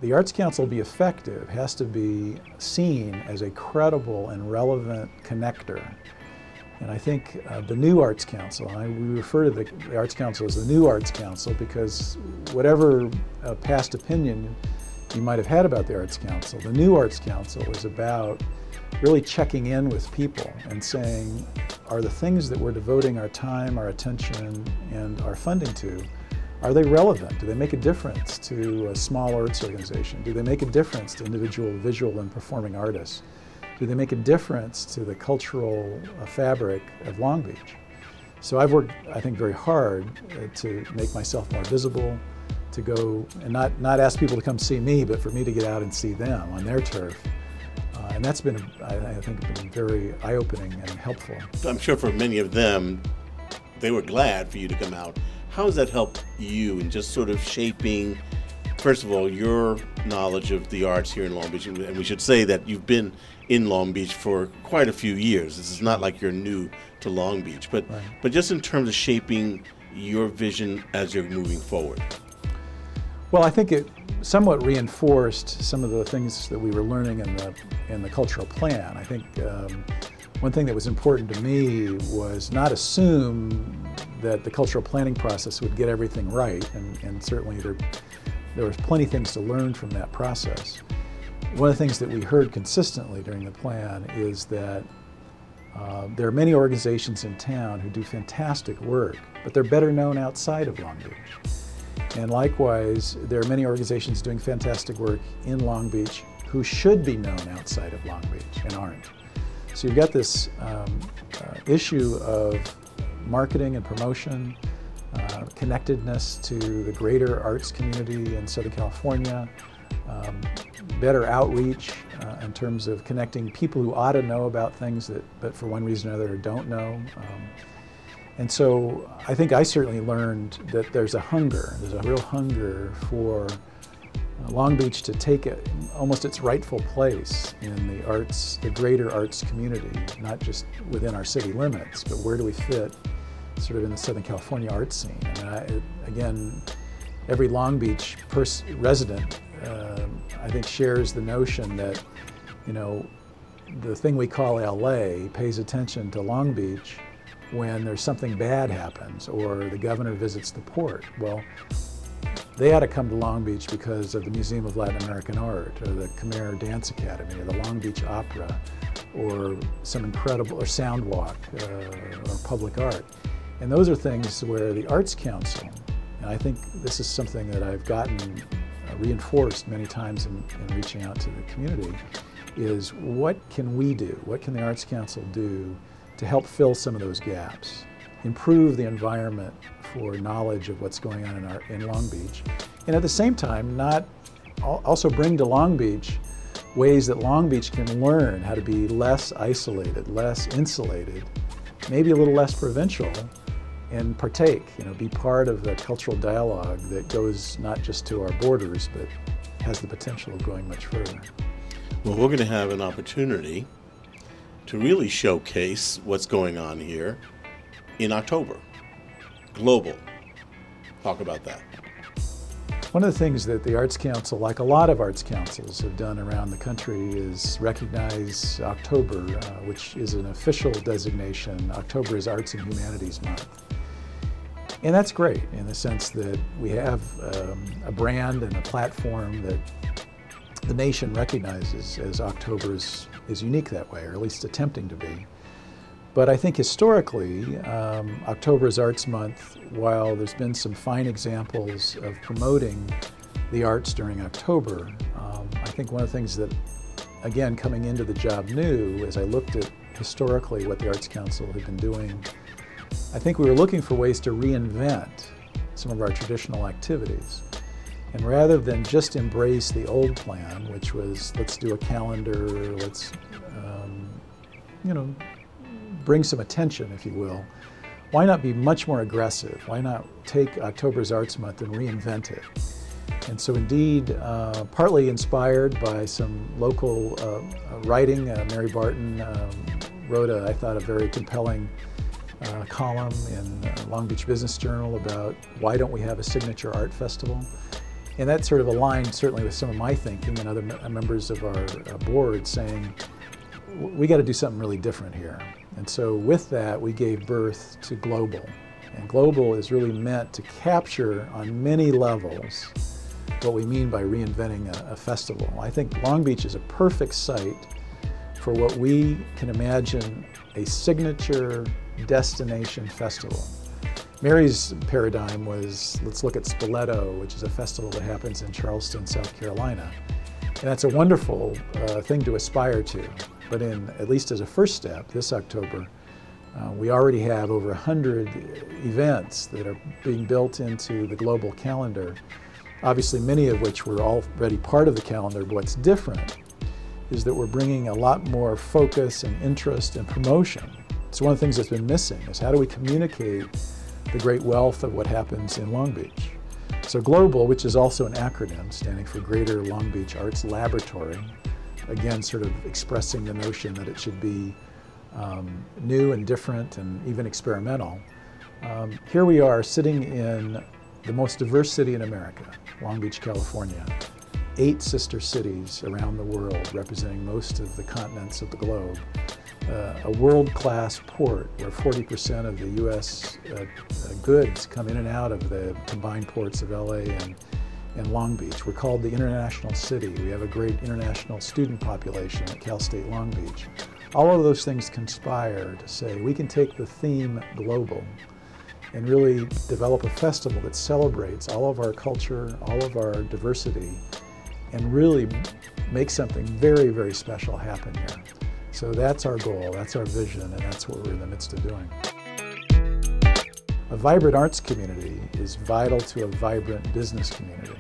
The Arts Council, to be effective, has to be seen as a credible and relevant connector. And I think the new Arts Council, we refer to the Arts Council as the new Arts Council because whatever past opinion you might have had about the Arts Council, the new Arts Council is about really checking in with people and saying, are the things that we're devoting our time, our attention, and our funding to, are they relevant? Do they make a difference to a small arts organization? Do they make a difference to individual visual and performing artists? Do they make a difference to the cultural fabric of Long Beach? So I've worked, I think, very hard to make myself more visible, to go and not ask people to come see me, but for me to get out and see them on their turf. And that's been, I think, been very eye-opening and helpful. I'm sure for many of them, they were glad for you to come out. How has that helped you in just sort of shaping, first of all, your knowledge of the arts here in Long Beach? And we should say that you've been in Long Beach for quite a few years. This is not like you're new to Long Beach, but just in terms of shaping your vision as you're moving forward. Well, I think it somewhat reinforced some of the things that we were learning in the cultural plan. I think one thing that was important to me was not assume that the cultural planning process would get everything right, and certainly there was plenty of things to learn from that process. One of the things that we heard consistently during the plan is that there are many organizations in town who do fantastic work, but they're better known outside of Long Beach. And likewise, there are many organizations doing fantastic work in Long Beach who should be known outside of Long Beach and aren't. So you've got this issue of marketing and promotion, connectedness to the greater arts community in Southern California, better outreach in terms of connecting people who ought to know about things but for one reason or another don't know. And so I think I certainly learned that there's a real hunger for Long Beach to take almost its rightful place in the arts, the greater arts community, not just within our city limits, but where do we fit sort of in the Southern California art scene. And again, every Long Beach resident, I think, shares the notion that, you know, the thing we call LA pays attention to Long Beach when there's something bad happens or the governor visits the port. Well, they ought to come to Long Beach because of the Museum of Latin American Art or the Khmer Dance Academy or the Long Beach Opera or some incredible, or Soundwalk or public art. And those are things where the Arts Council, and I think this is something that I've gotten reinforced many times in reaching out to the community, is what can we do? What can the Arts Council do to help fill some of those gaps, improve the environment for knowledge of what's going on in Long Beach, and at the same time also bring to Long Beach ways that Long Beach can learn how to be less isolated, less insulated, maybe a little less provincial, and partake, be part of the cultural dialogue that goes not just to our borders, but has the potential of going much further. Well, we're going to have an opportunity to really showcase what's going on here in October. Global. Talk about that. One of the things that the Arts Council, like a lot of arts councils, have done around the country is recognize October, which is an official designation. October is Arts and Humanities Month. And that's great in the sense that we have a brand and a platform that the nation recognizes as October is unique that way, or at least attempting to be. But I think historically, October is Arts Month. While there's been some fine examples of promoting the arts during October, I think one of the things that, again, coming into the job new, as I looked at historically what the Arts Council had been doing, I think we were looking for ways to reinvent some of our traditional activities. And rather than just embrace the old plan, which was let's do a calendar, let's bring some attention, if you will, why not be much more aggressive? Why not take October's Arts Month and reinvent it? And so indeed, partly inspired by some local writing, Mary Barton wrote, I thought, a very compelling column in Long Beach Business Journal about why don't we have a signature art festival. And that sort of aligned certainly with some of my thinking and other members of our board saying, we got to do something really different here. And so with that, we gave birth to Global. And Global is really meant to capture on many levels what we mean by reinventing a festival. I think Long Beach is a perfect site for what we can imagine a signature destination festival. Mary's paradigm was, let's look at Spoleto, which is a festival that happens in Charleston, South Carolina. And that's a wonderful thing to aspire to. But at least as a first step, this October, we already have over 100 events that are being built into the Global calendar, obviously many of which were already part of the calendar. But what's different is that we're bringing a lot more focus and interest and promotion. It's one of the things that's been missing, is how do we communicate the great wealth of what happens in Long Beach. So Global, which is also an acronym standing for Greater Long Beach Arts Laboratory, again sort of expressing the notion that it should be new and different and even experimental. Here we are sitting in the most diverse city in America, Long Beach, California. 8 sister cities around the world representing most of the continents of the globe. A world-class port where 40% of the U.S. Goods come in and out of the combined ports of LA and Long Beach. We're called the International City. We have a great international student population at Cal State Long Beach. All of those things conspire to say we can take the theme Global and really develop a festival that celebrates all of our culture, all of our diversity, and really make something very, very special happen here. So that's our goal, that's our vision, and that's what we're in the midst of doing. A vibrant arts community is vital to a vibrant business community.